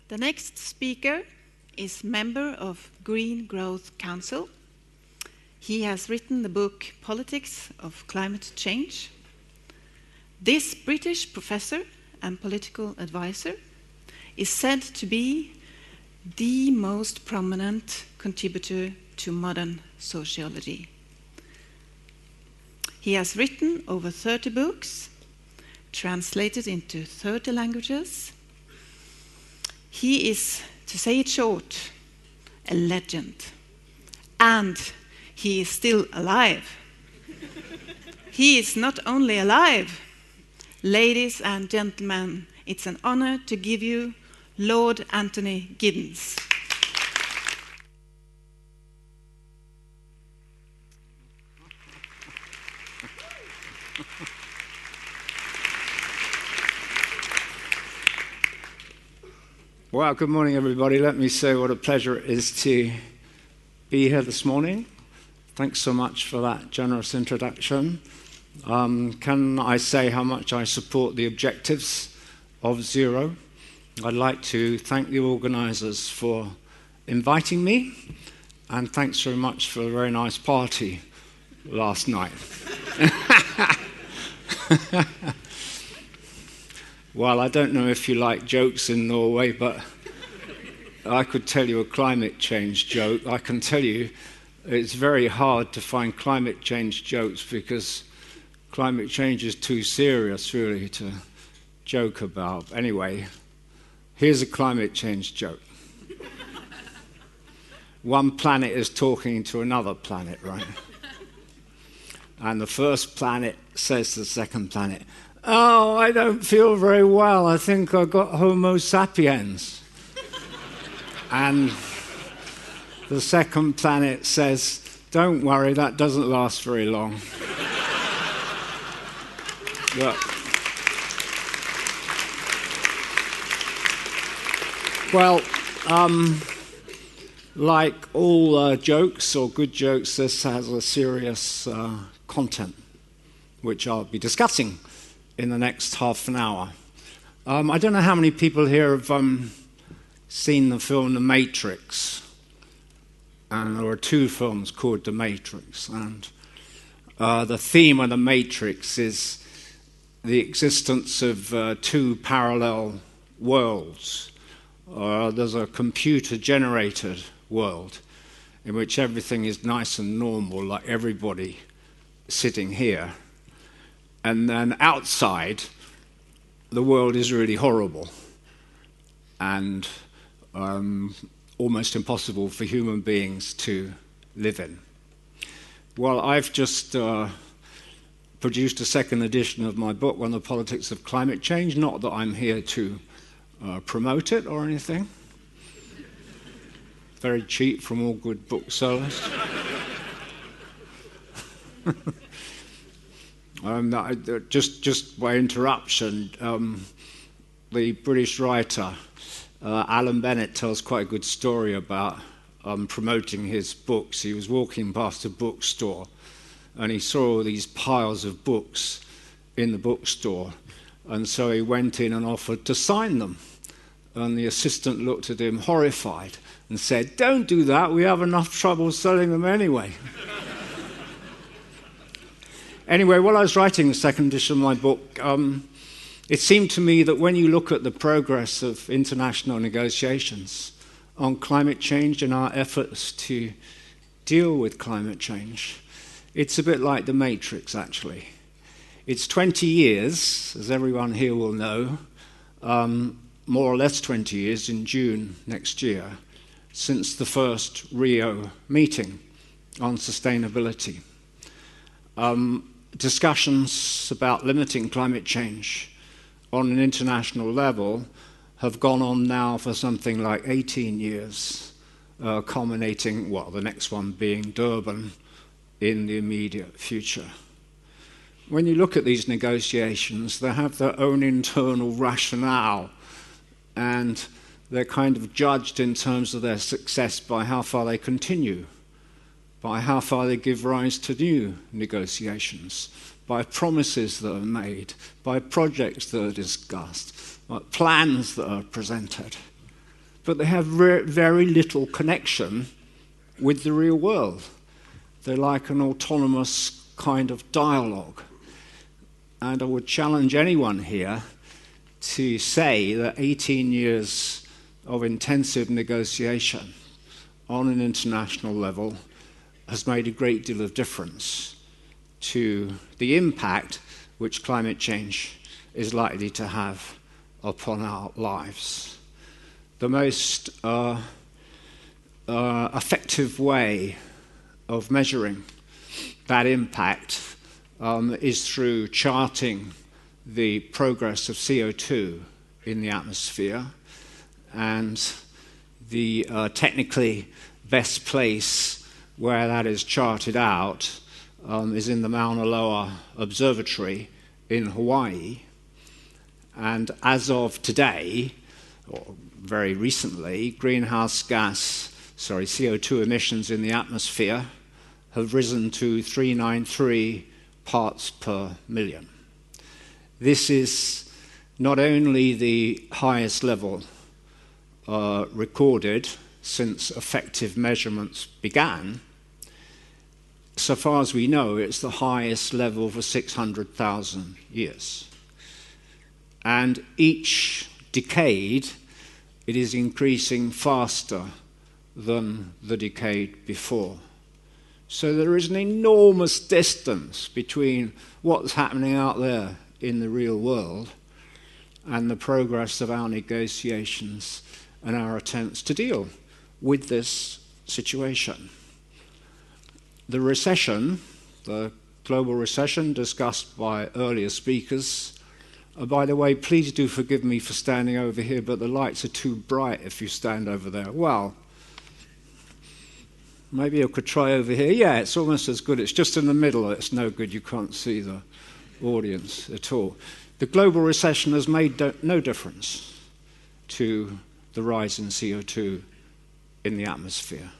The next speaker is member of Green Growth Council. He has written the book Politics of Climate Change. This British professor and political advisor is said to be the most prominent contributor to modern sociology. He has written over 30 books, translated into 30 languages. He is, to say it short, a legend. And he is still alive. He is not only alive. Ladies and gentlemen, it's an honor to give you Lord Anthony Giddens. Well, good morning, everybody. Let me say what a pleasure it is to be here this morning. Thanks so much for that generous introduction. Can I say how much I support the objectives of Zero? I'd like to thank the organisers for inviting me, and thanks very much for a very nice party last night. Well, I don't know if you like jokes in Norway, but I could tell you a climate change joke. I can tell you it's very hard to find climate change jokes because climate change is too serious, really, to joke about. Anyway, here's a climate change joke. One planet is talking to another planet, right? And the first planet says to the second planet, "Oh, I don't feel very well. I think I got Homo sapiens." And the second planet says, "Don't worry, that doesn't last very long." Well, like all jokes or good jokes, this has a serious content, which I'll be discussing in the next half an hour. I don't know how many people here have seen the film The Matrix. And there are two films called The Matrix. And the theme of The Matrix is the existence of two parallel worlds. There's a computer-generated world in which everything is nice and normal, like everybody sitting here. And then outside, the world is really horrible and almost impossible for human beings to live in. Well, I've just produced a second edition of my book on the politics of climate change, not that I'm here to promote it or anything. Very cheap from all good booksellers. Just by interruption, the British writer Alan Bennett tells quite a good story about promoting his books. He was walking past a bookstore and he saw all these piles of books in the bookstore, and so he went in and offered to sign them. And the assistant looked at him horrified and said, "Don't do that, we have enough trouble selling them anyway." Anyway, while I was writing the second edition of my book, it seemed to me that when you look at the progress of international negotiations on climate change and our efforts to deal with climate change, it's a bit like The Matrix, actually. It's 20 years, as everyone here will know, more or less 20 years in June next year, since the first Rio meeting on sustainability. Discussions about limiting climate change on an international level have gone on now for something like 18 years, culminating, well, the next one being Durban in the immediate future. When you look at these negotiations, they have their own internal rationale, and they're kind of judged in terms of their success by how far they continue, by how far they give rise to new negotiations, by promises that are made, by projects that are discussed, by plans that are presented. but they have very little connection with the real world. They're like an autonomous kind of dialogue. And I would challenge anyone here to say that 18 years of intensive negotiation on an international level has made a great deal of difference to the impact which climate change is likely to have upon our lives. The most effective way of measuring that impact is through charting the progress of CO2 in the atmosphere, and the technically best place where that is charted out is in the Mauna Loa Observatory in Hawaii. And as of today, or very recently, CO2 emissions in the atmosphere have risen to 393 parts per million. This is not only the highest level recorded since effective measurements began. So far as we know, it's the highest level for 600,000 years. And each decade, it is increasing faster than the decade before. So there is an enormous distance between what's happening out there in the real world and the progress of our negotiations and our attempts to deal with this situation. The recession, the global recession discussed by earlier speakers, by the way, please do forgive me for standing over here, but the lights are too bright if you stand over there. Well, maybe I could try over here. Yeah, it's almost as good. It's just in the middle. It's no good. You can't see the audience at all. The global recession has made no difference to the rise in CO2 in the atmosphere.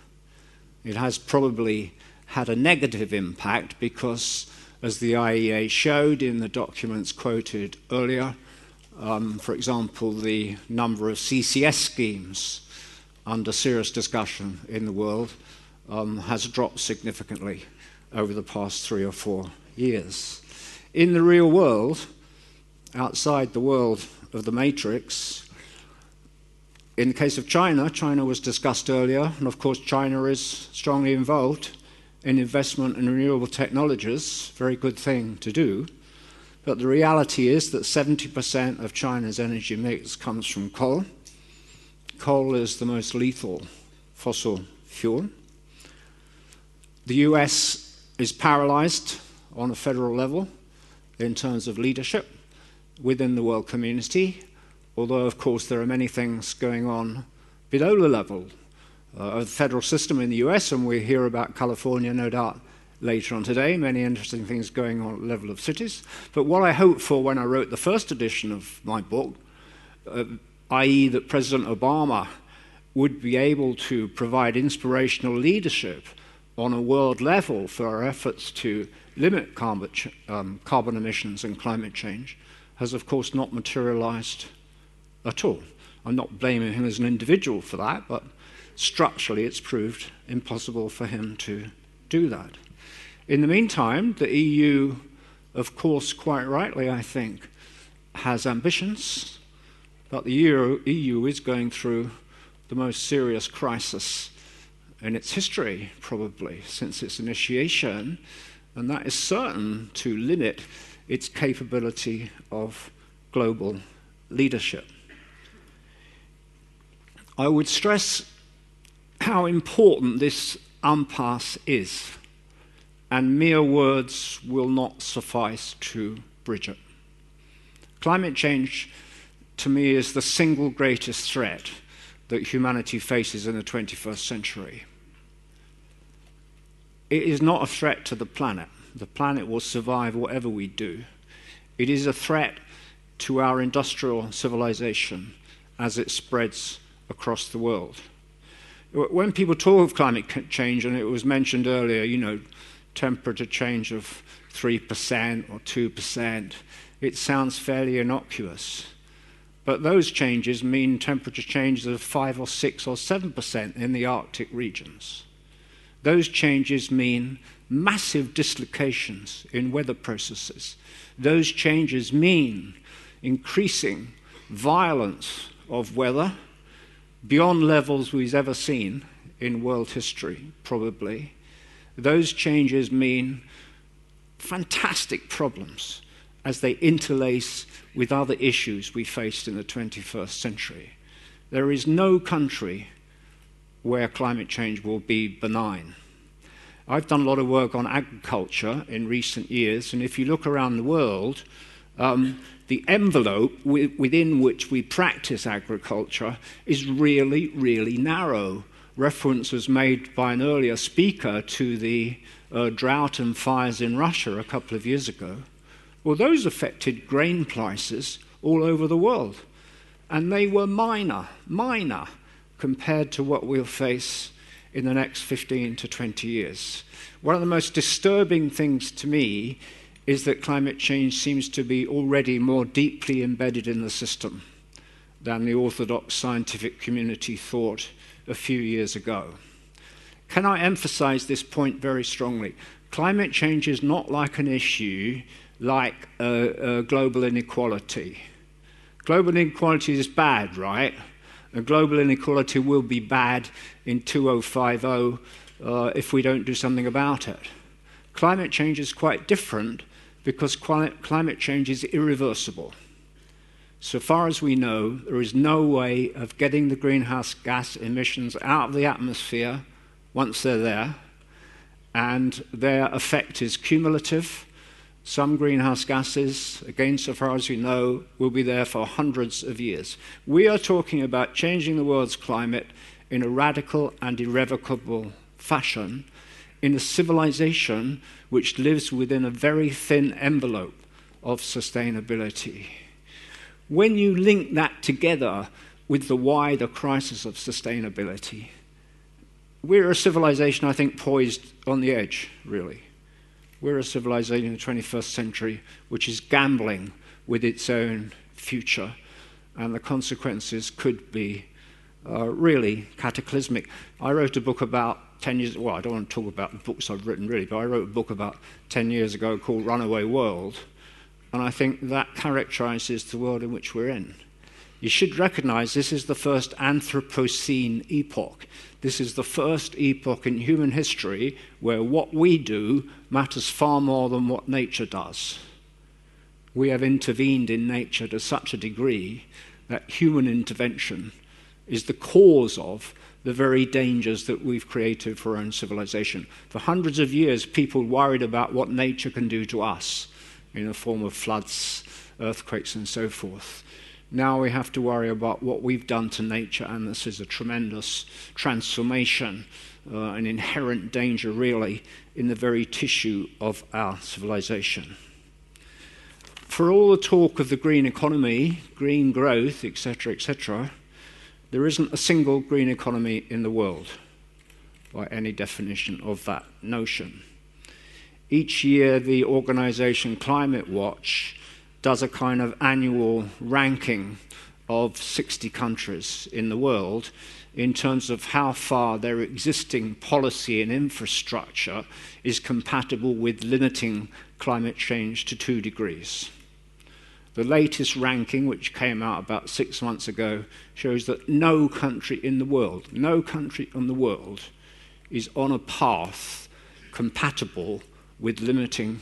It has probably had a negative impact because, as the IEA showed in the documents quoted earlier, for example, the number of CCS schemes under serious discussion in the world has dropped significantly over the past 3 or 4 years. In the real world, outside the world of the matrix, in the case of China, China was discussed earlier, and of course China is strongly involved in investment in renewable technologies, very good thing to do, but the reality is that 70% of China's energy mix comes from coal. Coal is the most lethal fossil fuel. The US is paralyzed on a federal level in terms of leadership within the world community, although of course there are many things going on below the level of the federal system in the US, and we hear about California no doubt later on today, many interesting things going on at the level of cities. But what I hoped for when I wrote the first edition of my book, i.e. that President Obama would be able to provide inspirational leadership on a world level for our efforts to limit carbon emissions and climate change, has of course not materialized at all. I'm not blaming him as an individual for that, but structurally it's proved impossible for him to do that. In the meantime, the EU, of course, quite rightly, I think, has ambitions, but the EU is going through the most serious crisis in its history, probably, since its initiation, and that is certain to limit its capability of global leadership. I would stress how important this impasse is, and mere words will not suffice to bridge it. Climate change, to me, is the single greatest threat that humanity faces in the 21st century. It is not a threat to the planet. The planet will survive whatever we do. It is a threat to our industrial civilization as it spreads across the world. When people talk of climate change, and it was mentioned earlier, temperature change of 3% or 2%, it sounds fairly innocuous. but those changes mean temperature changes of 5 or 6 or 7% in the Arctic regions. Those changes mean massive dislocations in weather processes. Those changes mean increasing violence of weather beyond levels we've ever seen in world history, probably. Those changes mean fantastic problems as they interlace with other issues we faced in the 21st century. There is no country where climate change will be benign. I've done a lot of work on agriculture in recent years, and if you look around the world, the envelope within which we practice agriculture is really, really narrow. Reference was made by an earlier speaker to the drought and fires in Russia a couple of years ago. Well, those affected grain prices all over the world, and they were minor compared to what we'll face in the next 15 to 20 years. One of the most disturbing things to me is that climate change seems to be already more deeply embedded in the system than the orthodox scientific community thought a few years ago. Can I emphasize this point very strongly? Climate change is not like an issue like global inequality. Global inequality is bad, right? And global inequality will be bad in 2050 if we don't do something about it. Climate change is quite different because climate change is irreversible. So far as we know, there is no way of getting the greenhouse gas emissions out of the atmosphere once they're there, and their effect is cumulative. Some greenhouse gases, again, so far as we know, will be there for hundreds of years. We are talking about changing the world's climate in a radical and irrevocable fashion in a civilization which lives within a very thin envelope of sustainability. When you link that together with the wider crisis of sustainability, we're a civilization, I think, poised on the edge, really. We're a civilization in the 21st century which is gambling with its own future, and the consequences could be really cataclysmic. I wrote a book about 10 years, well, I don't want to talk about the books I've written really, but I wrote a book about 10 years ago called Runaway World, and I think that characterizes the world in which we're in. You should recognize this is the first Anthropocene epoch. This is the first epoch in human history where what we do matters far more than what nature does. We have intervened in nature to such a degree that human intervention is the cause of the very dangers that we've created for our own civilization. For hundreds of years, people worried about what nature can do to us in the form of floods, earthquakes, and so forth. Now we have to worry about what we've done to nature, and this is a tremendous transformation, an inherent danger, really, in the very tissue of our civilization. For all the talk of the green economy, green growth, etc., there isn't a single green economy in the world by any definition of that notion. Each year, the organization Climate Watch does a kind of annual ranking of 60 countries in the world in terms of how far their existing policy and infrastructure is compatible with limiting climate change to 2 degrees. The latest ranking, which came out about 6 months ago, shows that no country in the world is on a path compatible with limiting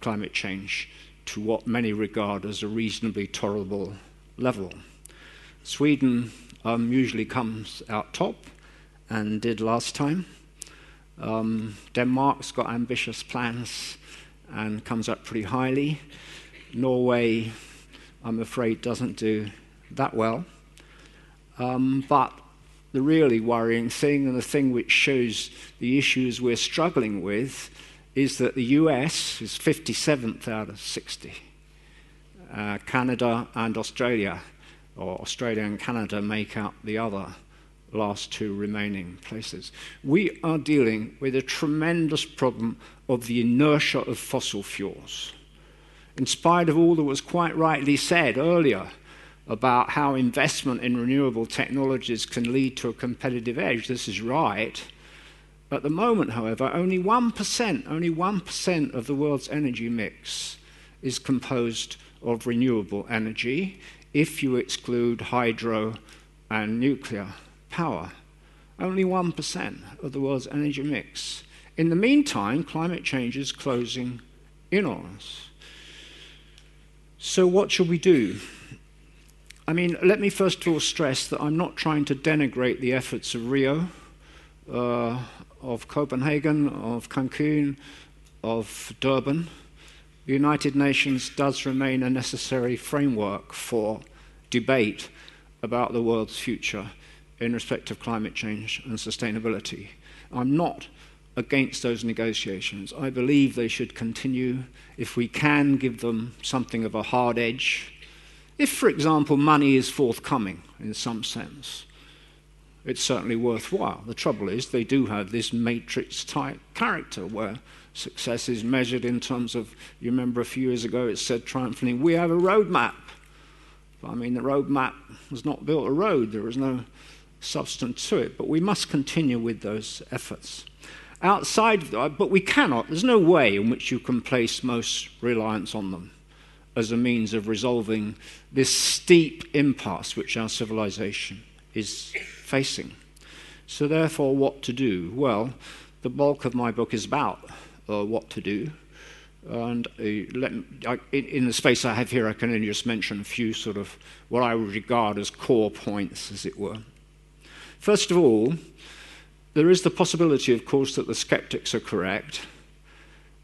climate change to what many regard as a reasonably tolerable level. Sweden usually comes out top, and did last time. Denmark's got ambitious plans and comes up pretty highly. Norway, I'm afraid, doesn't do that well. But the really worrying thing, and the thing which shows the issues we're struggling with, is that the US is 57th out of 60. Canada and Australia, or Australia and Canada, make up the other last 2 remaining places. We are dealing with a tremendous problem of the inertia of fossil fuels. In spite of all that was quite rightly said earlier, about how investment in renewable technologies can lead to a competitive edge. This is right. At the moment, however, only 1% of the world's energy mix is composed of renewable energy if you exclude hydro and nuclear power. Only 1% of the world's energy mix. In the meantime, climate change is closing in on us. So what should we do? I mean, let me first of all stress that I'm not trying to denigrate the efforts of Rio, of Copenhagen, of Cancun, of Durban. The United Nations does remain a necessary framework for debate about the world's future in respect of climate change and sustainability. I'm not against those negotiations. I believe they should continue if we can give them something of a hard edge. If, for example, money is forthcoming in some sense, it's certainly worthwhile. The trouble is they do have this matrix-type character where success is measured in terms of, you remember a few years ago it said triumphantly, we have a roadmap. I mean, the roadmap has not built a road. There is no substance to it. But we must continue with those efforts. Outside of that, but we cannot, there's no way in which you can place most reliance on them as a means of resolving this steep impasse which our civilization is facing. So therefore, what to do? Well, the bulk of my book is about what to do. And in the space I have here, I can only just mention a few sort of what I would regard as core points, as it were. First of all, there is the possibility, of course, that the skeptics are correct,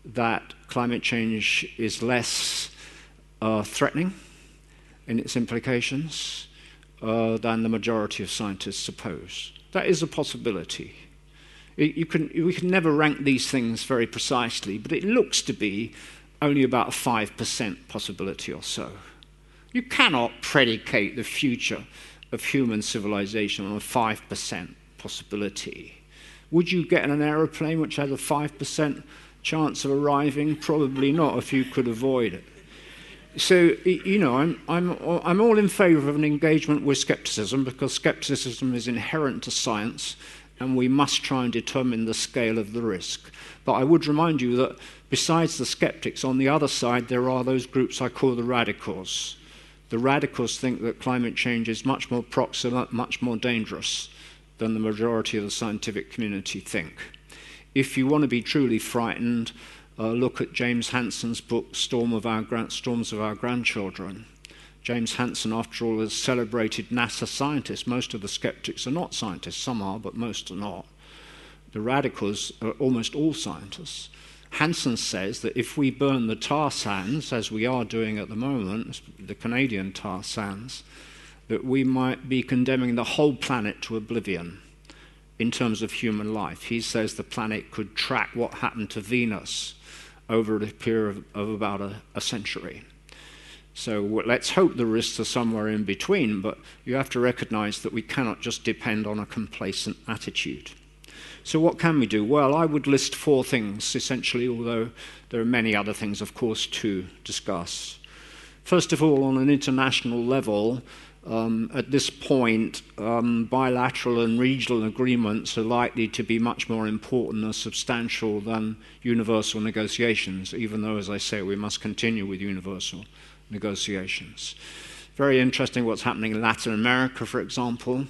that climate change is less threatening in its implications than the majority of scientists suppose. That is a possibility. We can never rank these things very precisely, but it looks to be only about a 5% possibility or so. You cannot predicate the future of human civilization on a 5% possibility. Would you get in an aeroplane which has a 5% chance of arriving? Probably not, if you could avoid it. So, you know, I'm all in favor of an engagement with skepticism, because skepticism is inherent to science, and we must try and determine the scale of the risk. But I would remind you that besides the skeptics, on the other side, there are those groups I call the radicals. The radicals think that climate change is much more proximate, much more dangerous than the majority of the scientific community think. If you want to be truly frightened, look at James Hansen's book, Storms of Our Grandchildren. James Hansen, after all, is a celebrated NASA scientist. Most of the skeptics are not scientists. Some are, but most are not. The radicals are almost all scientists. Hansen says that if we burn the tar sands, as we are doing at the moment, the Canadian tar sands, that we might be condemning the whole planet to oblivion in terms of human life. He says the planet could track what happened to Venus over a period of about a century. So let's hope the risks are somewhere in between, but you have to recognize that we cannot just depend on a complacent attitude. So what can we do? Well, I would list 4 things, essentially, although there are many other things, of course, to discuss. First of all, on an international level, at this point, bilateral and regional agreements are likely to be much more important and substantial than universal negotiations, even though, as I say, we must continue with universal negotiations. Very interesting what's happening in Latin America, for example,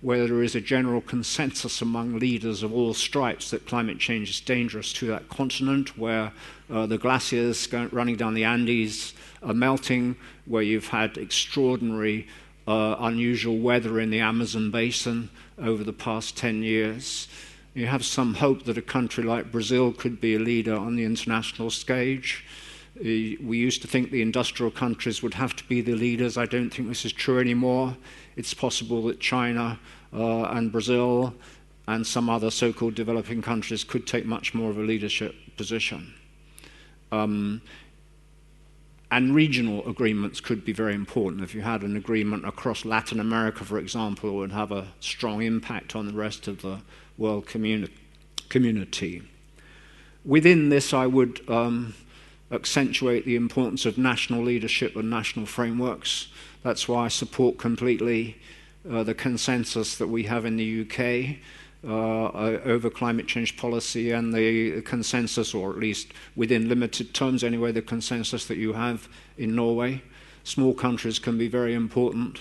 where there is a general consensus among leaders of all stripes that climate change is dangerous to that continent, where the glaciers running down the Andes are melting, where you've had extraordinary unusual weather in the Amazon basin over the past 10 years. You have some hope that a country like Brazil could be a leader on the international stage. We used to think the industrial countries would have to be the leaders. I don't think this is true anymore. It's possible that China and Brazil and some other so-called developing countries could take much more of a leadership position. And regional agreements could be very important. If you had an agreement across Latin America, for example, it would have a strong impact on the rest of the world community. Within this, I would accentuate the importance of national leadership and national frameworks. That's why I support completely the consensus that we have in the UK over climate change policy, and the consensus, or at least within limited terms anyway, the consensus that you have in Norway. Small countries can be very important,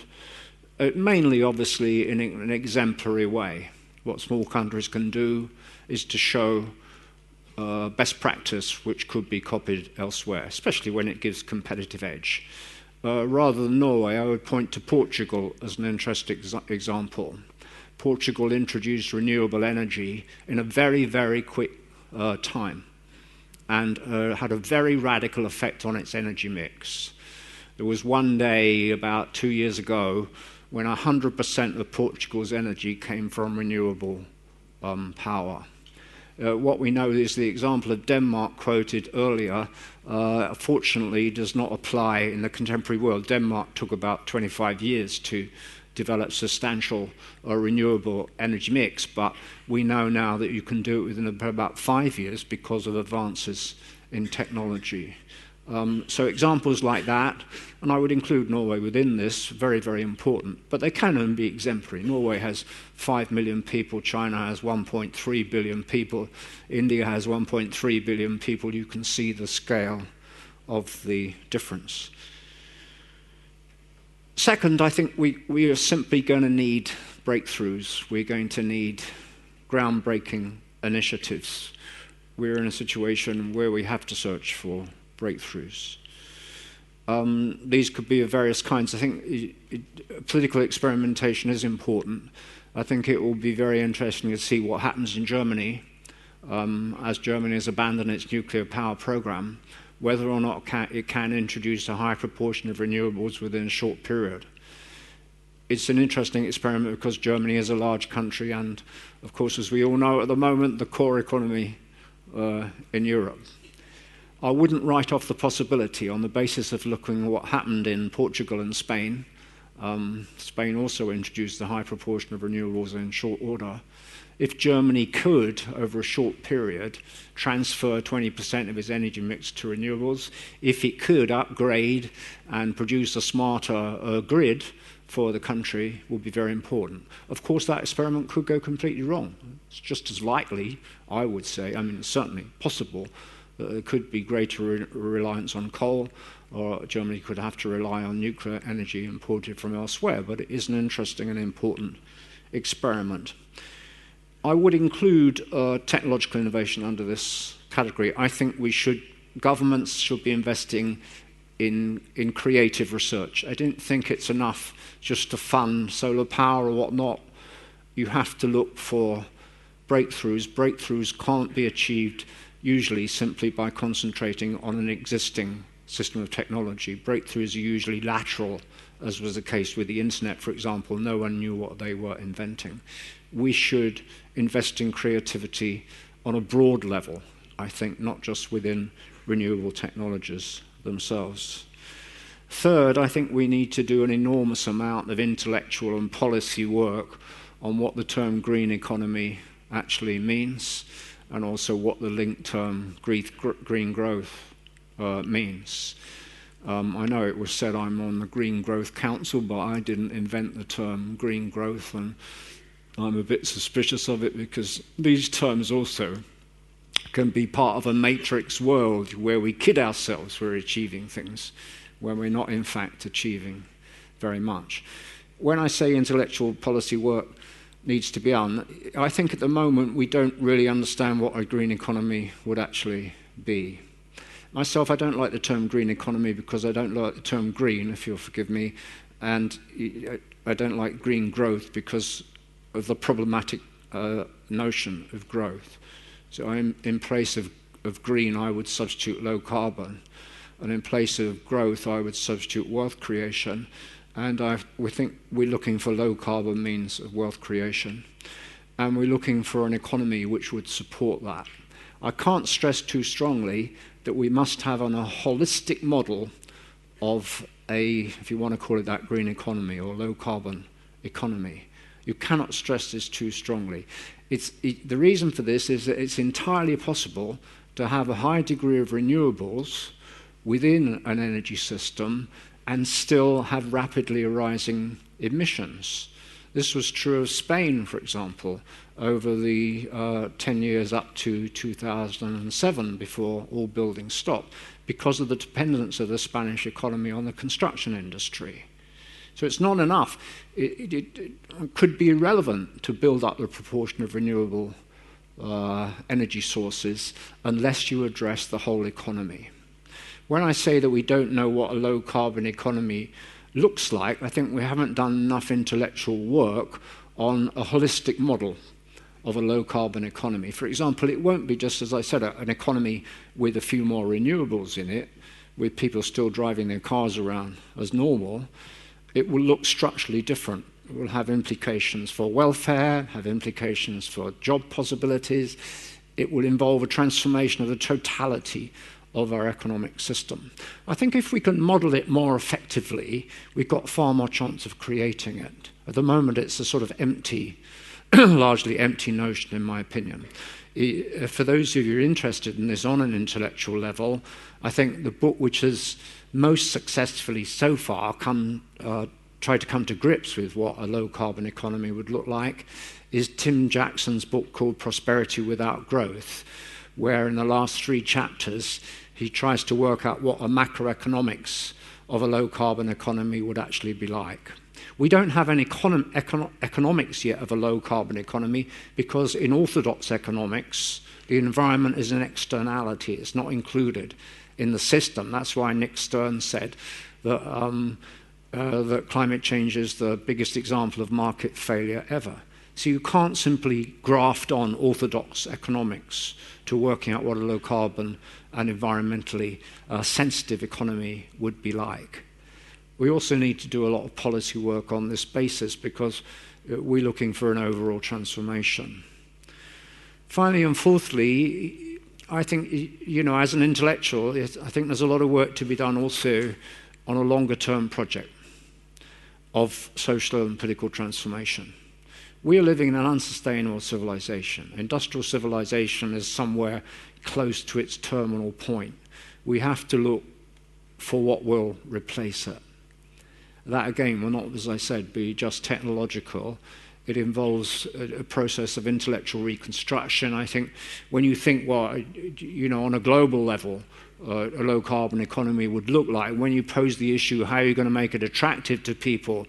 mainly obviously in an exemplary way. What small countries can do is to show best practice which could be copied elsewhere, especially when it gives competitive edge. Rather than Norway, I would point to Portugal as an interesting example. Portugal introduced renewable energy in a very, very quick time, and had a very radical effect on its energy mix. There was one day about 2 years ago when 100% of Portugal's energy came from renewable power. What we know is the example of Denmark quoted earlier, fortunately does not apply in the contemporary world. Denmark took about 25 years to develop substantial renewable energy mix, but we know now that you can do it within about 5 years because of advances in technology. So examples like that, and I would include Norway within this, very, very important, but they can only be exemplary. Norway has 5 million people, China has 1.3 billion people, India has 1.3 billion people. You can see the scale of the difference. Second, I think we are simply going to need breakthroughs. We're going to need groundbreaking initiatives. We're in a situation where we have to search for breakthroughs. These could be of various kinds. I think political experimentation is important. I think it will be very interesting to see what happens in Germany as Germany has abandoned its nuclear power program, whether or not it can introduce a high proportion of renewables within a short period. It's an interesting experiment because Germany is a large country, and of course, as we all know at the moment, the core economy in Europe. I wouldn't write off the possibility on the basis of looking at what happened in Portugal and Spain. Spain also introduced a high proportion of renewables in short order. If Germany could, over a short period, transfer 20% of its energy mix to renewables, if it could upgrade and produce a smarter grid for the country, would be very important. Of course, that experiment could go completely wrong. It's just as likely, I would say, I mean, it's certainly possible, that there could be greater reliance on coal, or Germany could have to rely on nuclear energy imported from elsewhere, but it is an interesting and important experiment. I would include technological innovation under this category. I think governments should be investing in creative research. I don't think it's enough just to fund solar power or whatnot. You have to look for breakthroughs. Breakthroughs can't be achieved usually simply by concentrating on an existing system of technology. Breakthroughs are usually lateral, as was the case with the internet, for example. No one knew what they were inventing. We should invest in creativity on a broad level, I think, not just within renewable technologies themselves. Third, I think we need to do an enormous amount of intellectual and policy work on what the term green economy actually means, and also what the linked term green growth means. I know it was said I'm on the Green Growth Council, but I didn't invent the term green growth, and I'm a bit suspicious of it because these terms also can be part of a matrix world where we kid ourselves we're achieving things when we're not in fact achieving very much. When I say intellectual policy work needs to be done, I think at the moment we don't really understand what a green economy would actually be. Myself, I don't like the term green economy because I don't like the term green, if you'll forgive me, and I don't like green growth because of the problematic notion of growth. So in place of green, I would substitute low carbon, and in place of growth, I would substitute wealth creation. And we think we're looking for low carbon means of wealth creation, and we're looking for an economy which would support that. I can't stress too strongly that we must have a holistic model of if you want to call it that, green economy or low carbon economy. You cannot stress this too strongly. The reason for this is that it's entirely possible to have a high degree of renewables within an energy system and still have rapidly rising emissions. This was true of Spain, for example, over the 10 years up to 2007, before all building stopped, because of the dependence of the Spanish economy on the construction industry. So it's not enough. It could be irrelevant to build up the proportion of renewable energy sources unless you address the whole economy. When I say that we don't know what a low-carbon economy looks like, I think we haven't done enough intellectual work on a holistic model of a low-carbon economy. For example, it won't be just, as I said, an economy with a few more renewables in it, with people still driving their cars around as normal. It will look structurally different. It will have implications for welfare, have implications for job possibilities. It will involve a transformation of the totality of our economic system. I think if we can model it more effectively, we've got far more chance of creating it. At the moment, it's a sort of empty, largely empty notion, in my opinion. For those of you who are interested in this on an intellectual level, I think the book which has most successfully so far tried to come to grips with what a low-carbon economy would look like is Tim Jackson's book called Prosperity Without Growth, where in the last 3 chapters he tries to work out what a macroeconomics of a low-carbon economy would actually be like. We don't have any economics yet of a low-carbon economy because in orthodox economics, the environment is an externality. It's not included in the system. That's why Nick Stern said that, that climate change is the biggest example of market failure ever. So you can't simply graft on orthodox economics to working out what a low-carbon and environmentally sensitive economy would be like. We also need to do a lot of policy work on this basis because we're looking for an overall transformation. Finally and fourthly, I think, as an intellectual, I think there's a lot of work to be done also on a longer-term project of social and political transformation. We are living in an unsustainable civilization. Industrial civilization is somewhere close to its terminal point. We have to look for what will replace it. That, again, will not, as I said, be just technological. It involves a process of intellectual reconstruction. I think when you think, on a global level, a low-carbon economy would look like, when you pose the issue, how are you going to make it attractive to people,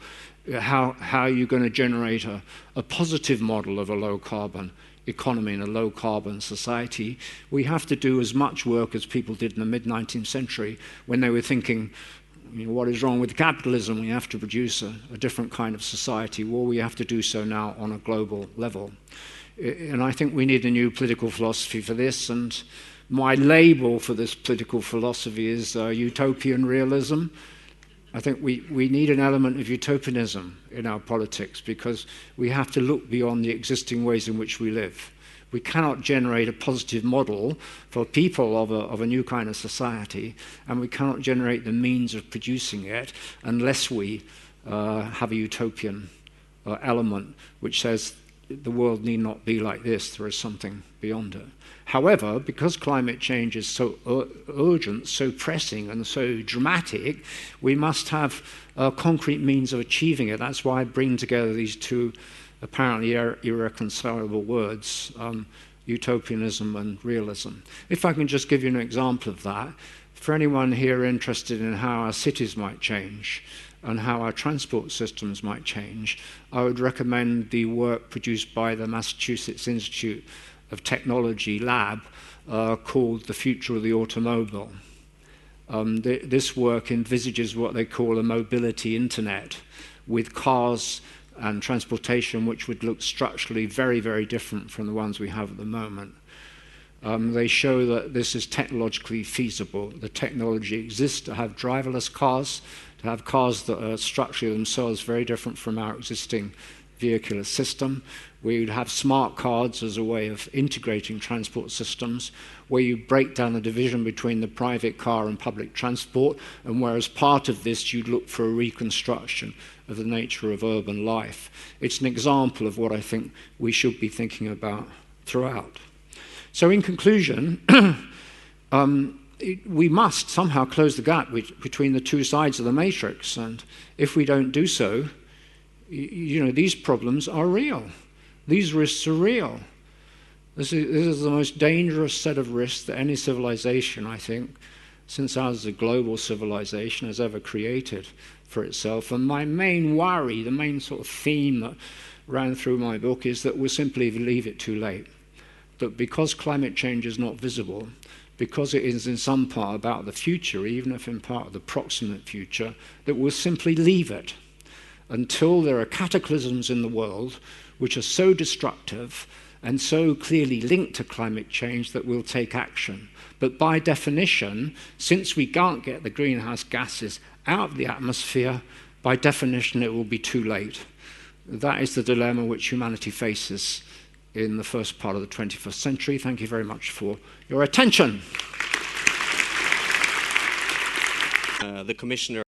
how are you going to generate a positive model of a low-carbon economy and a low-carbon society, we have to do as much work as people did in the mid-19th century when they were thinking, what is wrong with capitalism? We have to produce a different kind of society. Well, we have to do so now on a global level. And I think we need a new political philosophy for this. And my label for this political philosophy is Utopian realism. I think we need an element of utopianism in our politics because we have to look beyond the existing ways in which we live. We cannot generate a positive model for people of a new kind of society, and we cannot generate the means of producing it unless we have a utopian element which says the world need not be like this, there is something beyond it. However, because climate change is so urgent, so pressing, and so dramatic, we must have concrete means of achieving it. That's why I bring together these two apparently irreconcilable words, utopianism and realism. If I can just give you an example of that, for anyone here interested in how our cities might change and how our transport systems might change, I would recommend the work produced by the Massachusetts Institute of Technology lab called The Future of the Automobile. This work envisages what they call a mobility internet with cars and transportation which would look structurally very, very different from the ones we have at the moment. They show that this is technologically feasible. The technology exists to have driverless cars, to have cars that are structurally themselves very different from our existing vehicular system. We would have smart cards as a way of integrating transport systems, where you break down the division between the private car and public transport, and where as part of this you'd look for a reconstruction of the nature of urban life. It's an example of what I think we should be thinking about throughout. So in conclusion, we must somehow close the gap between the two sides of the matrix. And if we don't do so, these problems are real. These risks are real. This is the most dangerous set of risks that any civilization, I think, since ours is a global civilization, has ever created for itself. And my main worry, the main sort of theme that ran through my book, is that we'll simply leave it too late. That because climate change is not visible, because it is in some part about the future, even if in part of the proximate future, that we'll simply leave it until there are cataclysms in the world which are so destructive and so clearly linked to climate change that we'll take action. But by definition, since we can't get the greenhouse gases out of the atmosphere, by definition it will be too late. That is the dilemma which humanity faces in the first part of the 21st century. Thank you very much for your attention. The Commissioner